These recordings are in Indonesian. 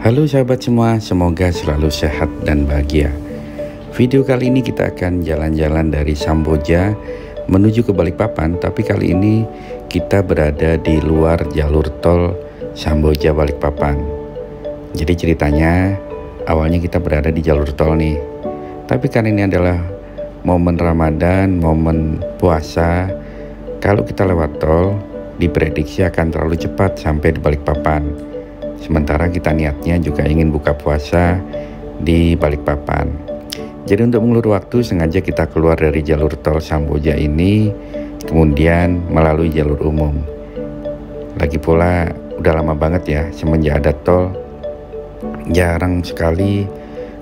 Halo sahabat semua, semoga selalu sehat dan bahagia. Video kali ini kita akan jalan-jalan dari Samboja menuju ke Balikpapan, tapi kali ini kita berada di luar jalur tol Samboja Balikpapan. Jadi ceritanya awalnya kita berada di jalur tol nih, tapi karena ini adalah momen Ramadan, momen puasa, kalau kita lewat tol diprediksi akan terlalu cepat sampai di Balikpapan. Sementara kita niatnya juga ingin buka puasa di Balikpapan. Jadi untuk mengulur waktu sengaja kita keluar dari jalur tol Samboja ini, kemudian melalui jalur umum. Lagi pula udah lama banget ya semenjak ada tol, jarang sekali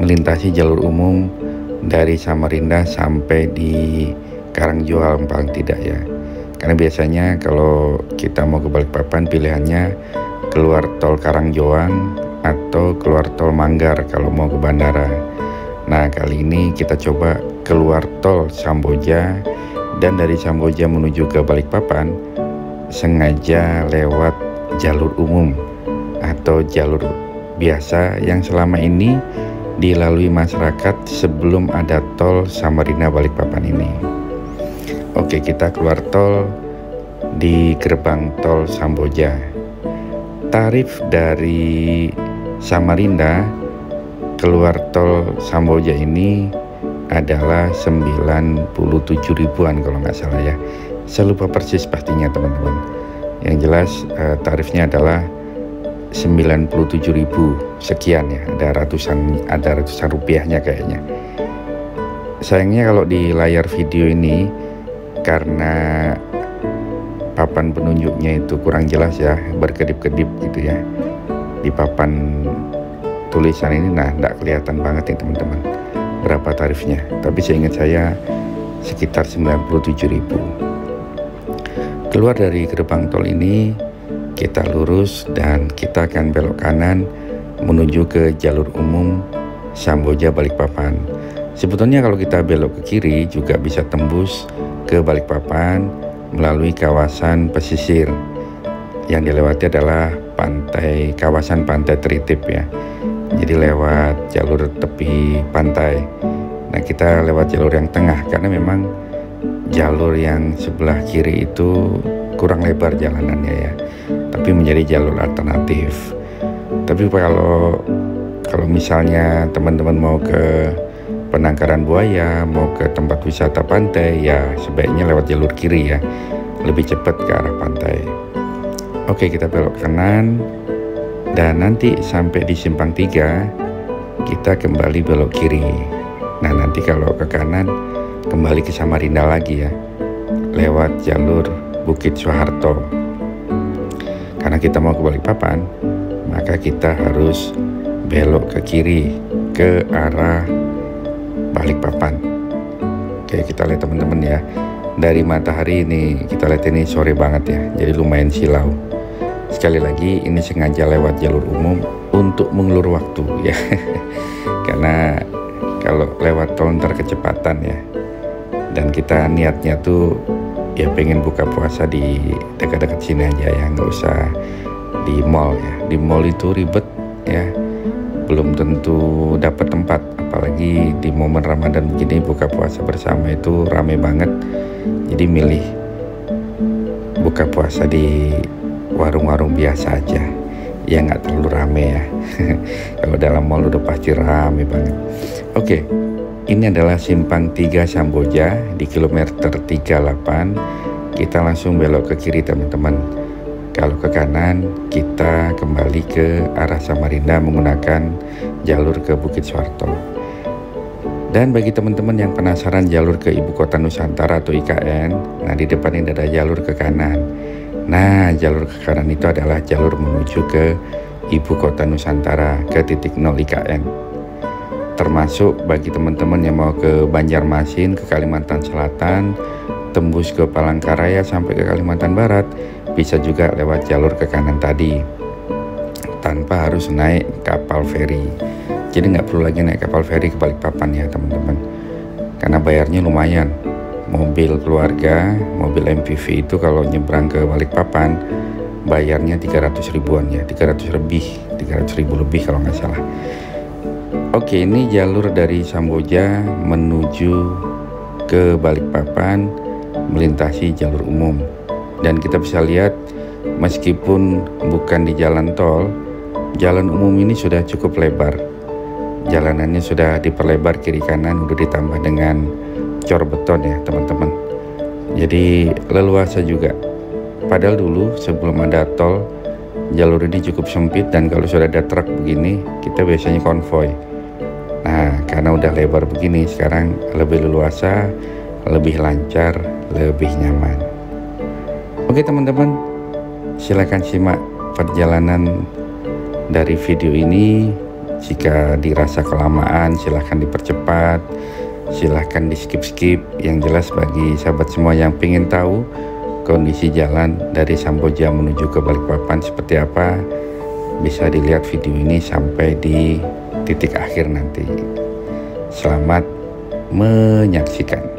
melintasi jalur umum dari Samarinda sampai di Karangjual paling tidak ya. Karena biasanya kalau kita mau ke Balikpapan pilihannya keluar tol Karangjoang atau keluar tol Manggar kalau mau ke bandara. Nah kali ini kita coba keluar tol Samboja, dan dari Samboja menuju ke Balikpapan sengaja lewat jalur umum atau jalur biasa yang selama ini dilalui masyarakat sebelum ada tol Samarinda Balikpapan ini. Oke, kita keluar tol di gerbang tol Samboja. Tarif dari Samarinda keluar tol Samboja ini adalah 97 ribuan kalau nggak salah ya. Saya lupa persis pastinya teman-teman. Yang jelas tarifnya adalah 97.000 sekian ya. Ada ratusan rupiahnya kayaknya. Sayangnya kalau di layar video ini karena papan penunjuknya itu kurang jelas ya, berkedip-kedip gitu ya di papan tulisan ini. Nah tidak kelihatan banget nih teman-teman berapa tarifnya, tapi seingat saya sekitar 97.000. Keluar dari gerbang tol ini kita lurus dan kita akan belok kanan menuju ke jalur umum Samboja Balikpapan. Sebetulnya kalau kita belok ke kiri juga bisa tembus ke Balikpapan melalui kawasan pesisir. Yang dilewati adalah kawasan pantai Tritip ya. Jadi lewat jalur tepi pantai. Nah kita lewat jalur yang tengah karena memang jalur yang sebelah kiri itu kurang lebar jalanannya ya, tapi menjadi jalur alternatif. Tapi kalau misalnya teman-teman mau ke Penangkaran Buaya, mau ke tempat wisata pantai, ya sebaiknya lewat jalur kiri ya, lebih cepat ke arah pantai. Oke, kita belok kanan dan nanti sampai di simpang 3 kita kembali belok kiri. Nah nanti kalau ke kanan kembali ke Samarinda lagi ya, lewat jalur Bukit Soeharto. Karena kita mau ke Balikpapan, maka kita harus belok ke kiri ke arah Balikpapan. Oke, kita lihat teman-teman ya, dari matahari ini kita lihat ini sore banget ya, jadi lumayan silau. Sekali lagi ini sengaja lewat jalur umum untuk mengulur waktu ya karena kalau lewat tol ntar kecepatan ya, dan kita niatnya tuh ya pengen buka puasa di dekat-dekat sini aja ya, nggak usah di mall ya. Di mall itu ribet ya, belum tentu dapat tempat, apalagi di momen Ramadan begini buka puasa bersama itu rame banget. Jadi milih buka puasa di warung-warung biasa aja ya, nggak terlalu rame ya kalau dalam mall udah pasti rame banget. Oke, ini adalah simpang 3 Samboja di kilometer 38. Kita langsung belok ke kiri teman-teman. Kalau ke kanan kita kembali ke arah Samarinda menggunakan jalur ke Bukit Soeharto. Dan bagi teman-teman yang penasaran jalur ke Ibu Kota Nusantara atau IKN, nah di depan ini ada jalur ke kanan. Nah jalur ke kanan itu adalah jalur menuju ke Ibu Kota Nusantara, ke titik 0 IKN. Termasuk bagi teman-teman yang mau ke Banjarmasin, ke Kalimantan Selatan, tembus ke Palangkaraya sampai ke Kalimantan Barat, bisa juga lewat jalur ke kanan tadi tanpa harus naik kapal feri. Jadi nggak perlu lagi naik kapal feri ke Balikpapan ya teman-teman, karena bayarnya lumayan. Mobil keluarga, mobil MPV itu kalau nyebrang ke Balikpapan bayarnya 300 ribuan ya, 300 lebih, 300.000 lebih kalau nggak salah. Oke, ini jalur dari Samboja menuju ke Balikpapan melintasi jalur umum. Dan kita bisa lihat meskipun bukan di jalan tol, jalan umum ini sudah cukup lebar. Jalanannya sudah diperlebar kiri kanan, udah ditambah dengan cor beton ya teman-teman. Jadi leluasa juga. Padahal dulu sebelum ada tol, jalur ini cukup sempit dan kalau sudah ada truk begini, kita biasanya konvoy. Nah, karena udah lebar begini, sekarang lebih leluasa, lebih lancar, lebih nyaman. Oke teman-teman, silakan simak perjalanan dari video ini. Jika dirasa kelamaan, silahkan dipercepat, silahkan di skip-skip. Yang jelas bagi sahabat semua yang ingin tahu kondisi jalan dari Samboja menuju ke Balikpapan seperti apa, bisa dilihat video ini sampai di titik akhir nanti. Selamat menyaksikan.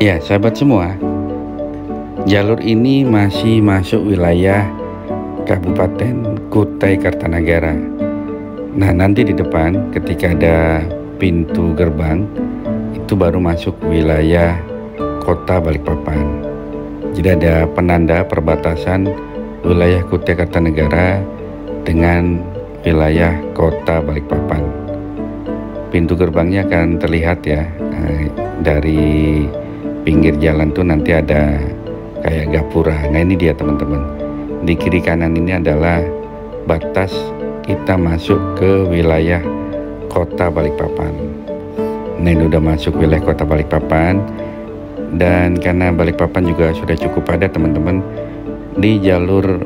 Ya, sahabat semua, jalur ini masih masuk wilayah Kabupaten Kutai Kartanagara. Nah, nanti di depan ketika ada pintu gerbang itu baru masuk wilayah Kota Balikpapan. Jadi ada penanda perbatasan wilayah Kutai Kartanagara dengan wilayah Kota Balikpapan. Pintu gerbangnya akan terlihat ya, dari pinggir jalan tuh nanti ada kayak gapura. Nah, ini dia teman-teman. Di kiri kanan ini adalah batas kita masuk ke wilayah Kota Balikpapan. Nah, ini udah masuk wilayah Kota Balikpapan. Dan karena Balikpapan juga sudah cukup padat teman-teman, di jalur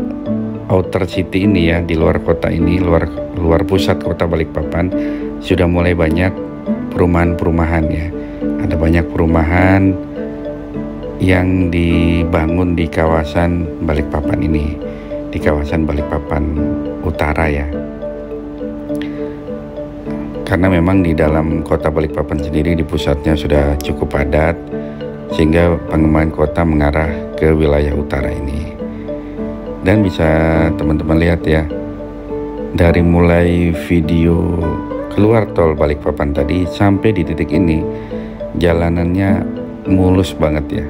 outer city ini ya, di luar kota ini, luar pusat Kota Balikpapan sudah mulai banyak perumahan-perumahan ya. Ada banyak perumahan yang dibangun di kawasan Balikpapan ini, di kawasan Balikpapan Utara ya. Karena memang di dalam Kota Balikpapan sendiri di pusatnya sudah cukup padat, sehingga pengembangan kota mengarah ke wilayah utara ini. Dan bisa teman-teman lihat ya, dari mulai video keluar tol Balikpapan tadi sampai di titik ini, jalanannya mulus banget ya,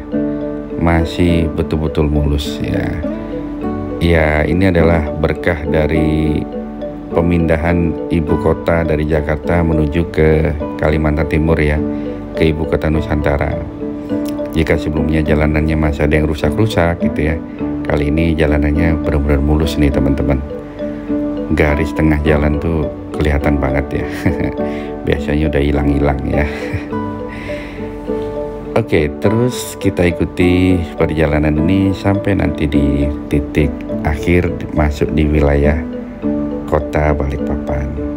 masih betul-betul mulus ya. Ya, ini adalah berkah dari pemindahan ibu kota dari Jakarta menuju ke Kalimantan Timur ya, ke ibu kota Nusantara. Jika sebelumnya jalanannya masih ada yang rusak-rusak gitu ya, kali ini jalanannya benar-benar mulus nih teman-teman. Garis tengah jalan tuh kelihatan banget ya. Biasanya udah hilang-hilang ya. Oke, terus kita ikuti perjalanan ini sampai nanti di titik akhir masuk di wilayah Kota Balikpapan.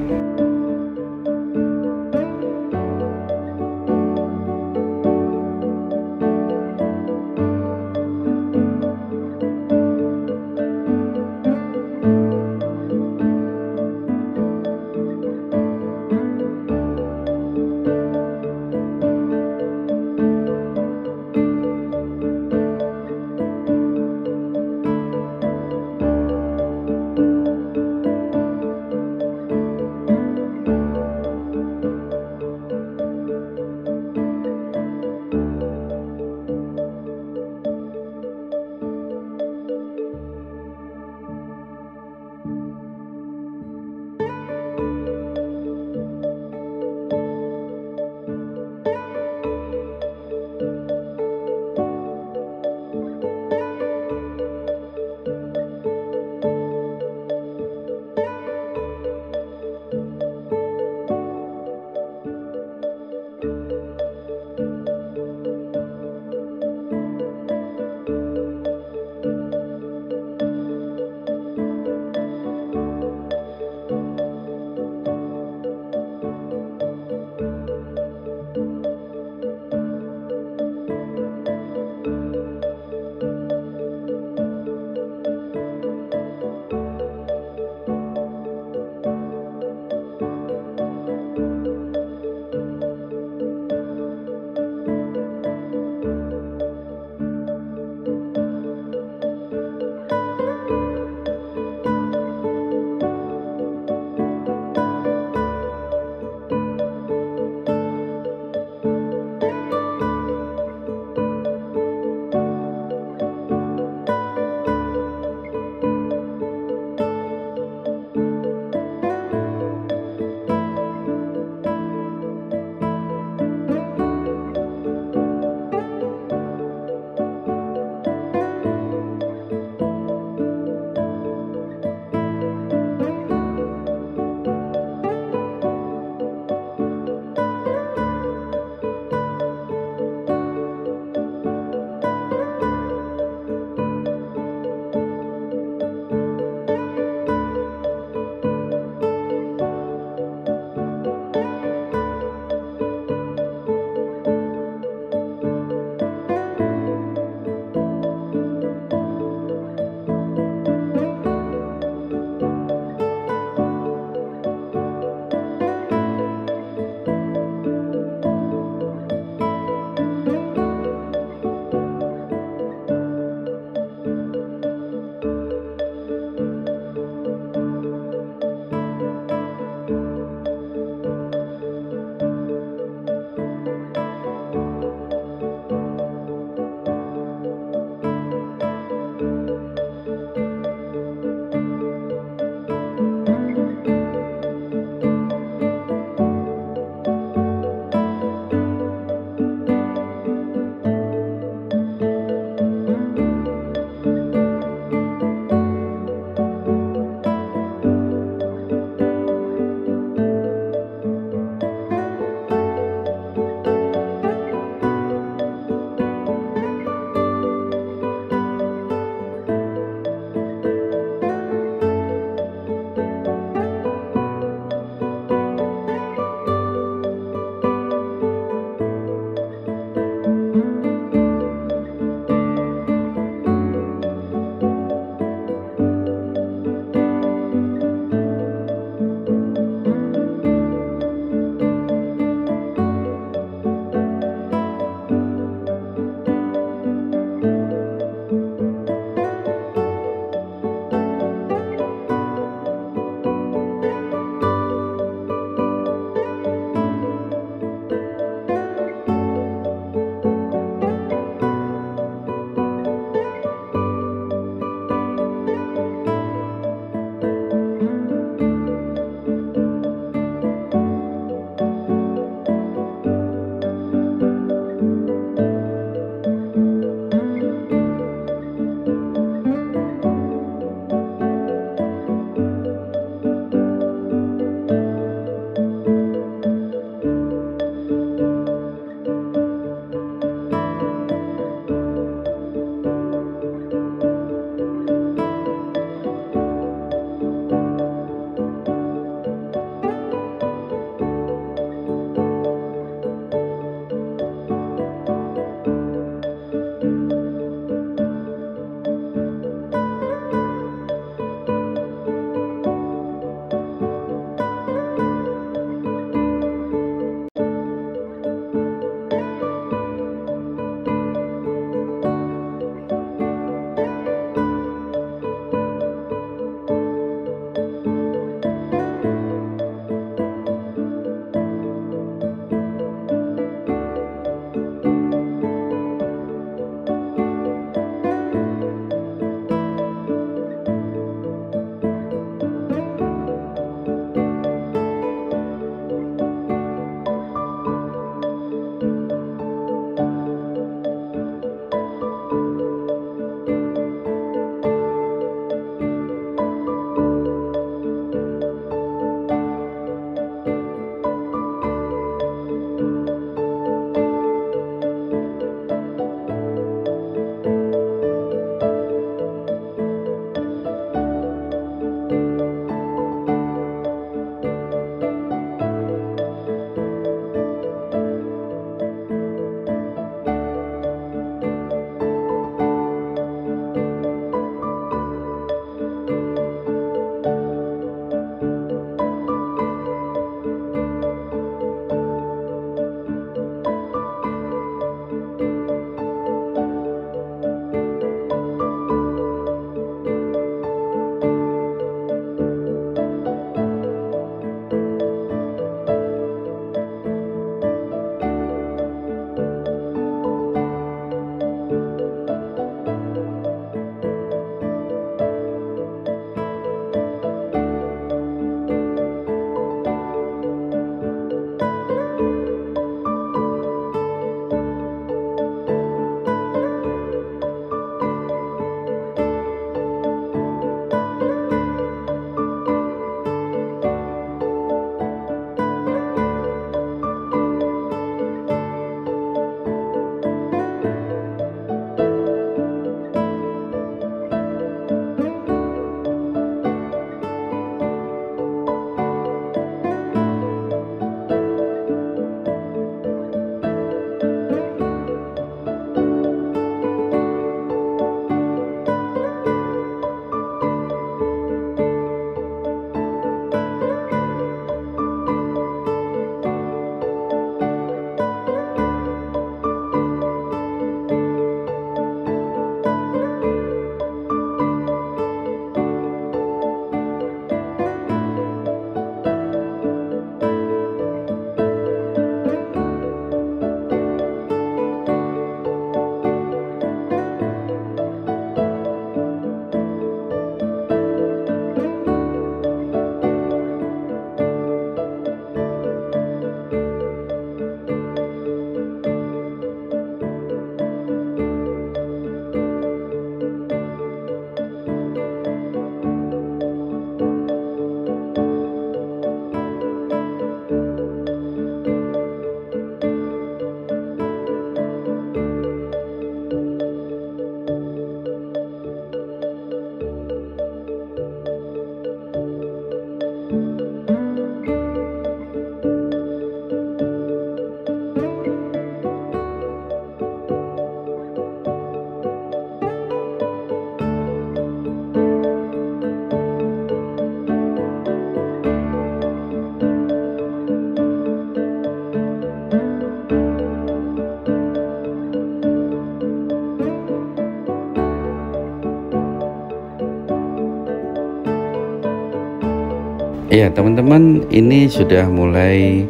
Ya teman-teman, ini sudah mulai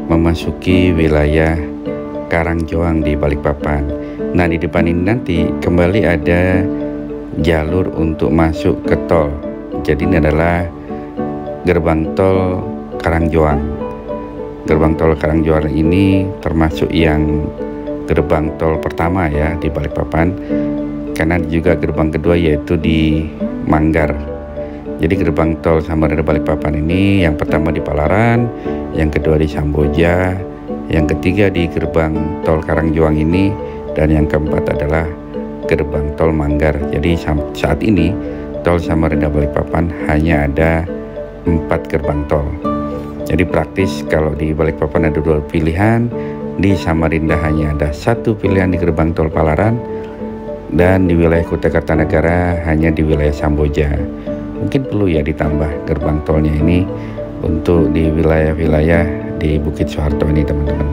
memasuki wilayah Karangjoang di Balikpapan. Nah di depan ini nanti kembali ada jalur untuk masuk ke tol. Jadi ini adalah gerbang tol Karangjoang. Gerbang tol Karangjoang ini termasuk yang gerbang tol pertama ya di Balikpapan, karena juga gerbang kedua yaitu di Manggar. Jadi gerbang tol Samarinda Balikpapan ini yang pertama di Palaran, yang kedua di Samboja, yang ketiga di gerbang tol Karangjoang ini, dan yang keempat adalah gerbang tol Manggar. Jadi saat ini tol Samarinda Balikpapan hanya ada 4 gerbang tol. Jadi praktis kalau di Balikpapan ada 2 pilihan, di Samarinda hanya ada 1 pilihan di gerbang tol Palaran, dan di wilayah Kutai Kartanegara hanya di wilayah Samboja. Mungkin perlu ya ditambah gerbang tolnya ini untuk di wilayah-wilayah di Bukit Soeharto ini teman-teman.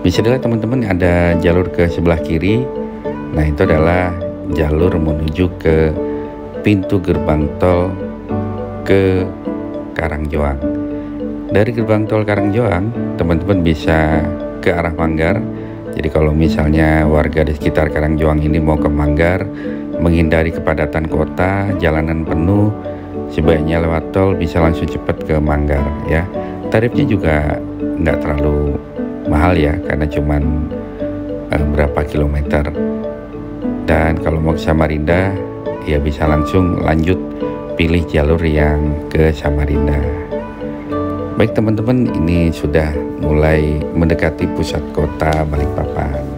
Bisa dilihat teman-teman ada jalur ke sebelah kiri. Nah itu adalah jalur menuju ke pintu gerbang tol ke Karangjoang. Dari gerbang tol Karangjoang teman-teman bisa ke arah Manggar. Jadi kalau misalnya warga di sekitar Karangjoang ini mau ke Manggar, menghindari kepadatan kota, jalanan penuh, sebaiknya lewat tol bisa langsung cepat ke Manggar ya. Tarifnya juga nggak terlalu mahal ya, karena cuman berapa kilometer. Dan kalau mau ke Samarinda ya bisa langsung lanjut pilih jalur yang ke Samarinda. Baik teman-teman, ini sudah mulai mendekati pusat kota Balikpapan.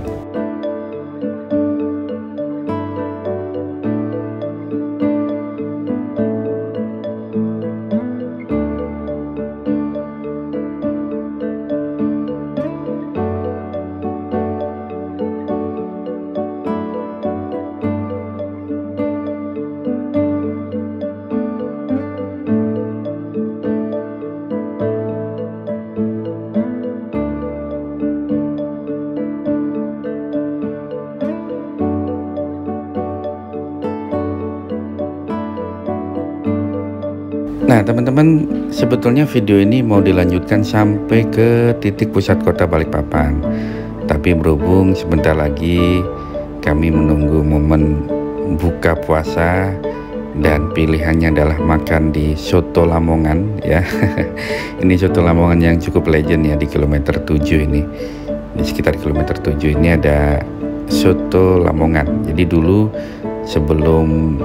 Nah teman-teman, sebetulnya video ini mau dilanjutkan sampai ke titik pusat kota Balikpapan, tapi berhubung sebentar lagi kami menunggu momen buka puasa dan pilihannya adalah makan di Soto Lamongan ya. Ini Soto Lamongan yang cukup legend ya di kilometer 7 ini. Di sekitar kilometer 7 ini ada Soto Lamongan. Jadi dulu sebelum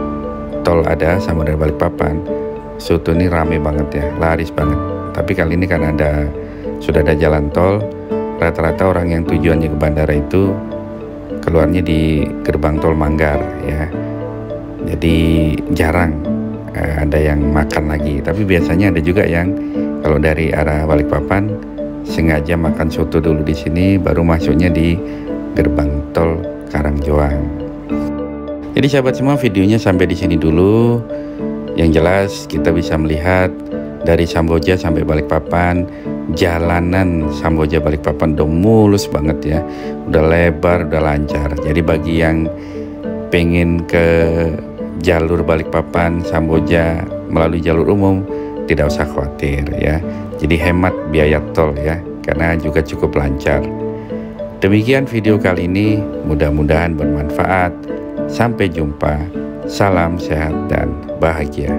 tol ada sama dari Balikpapan, soto ini rame banget ya, laris banget. Tapi kali ini karena sudah ada jalan tol, rata-rata orang yang tujuannya ke bandara itu keluarnya di gerbang tol Manggar ya. Jadi jarang ada yang makan lagi. Tapi biasanya ada juga yang kalau dari arah Balikpapan sengaja makan soto dulu di sini, baru masuknya di gerbang tol Karangjoang. Jadi sahabat semua, videonya sampai di sini dulu. Yang jelas kita bisa melihat dari Samboja sampai Balikpapan, jalanan Samboja Balikpapan udah mulus banget ya, udah lebar, udah lancar. Jadi bagi yang pengen ke jalur Balikpapan Samboja melalui jalur umum tidak usah khawatir ya. Jadi hemat biaya tol ya, karena juga cukup lancar. Demikian video kali ini, mudah-mudahan bermanfaat. Sampai jumpa. Salam sehat dan bahagia.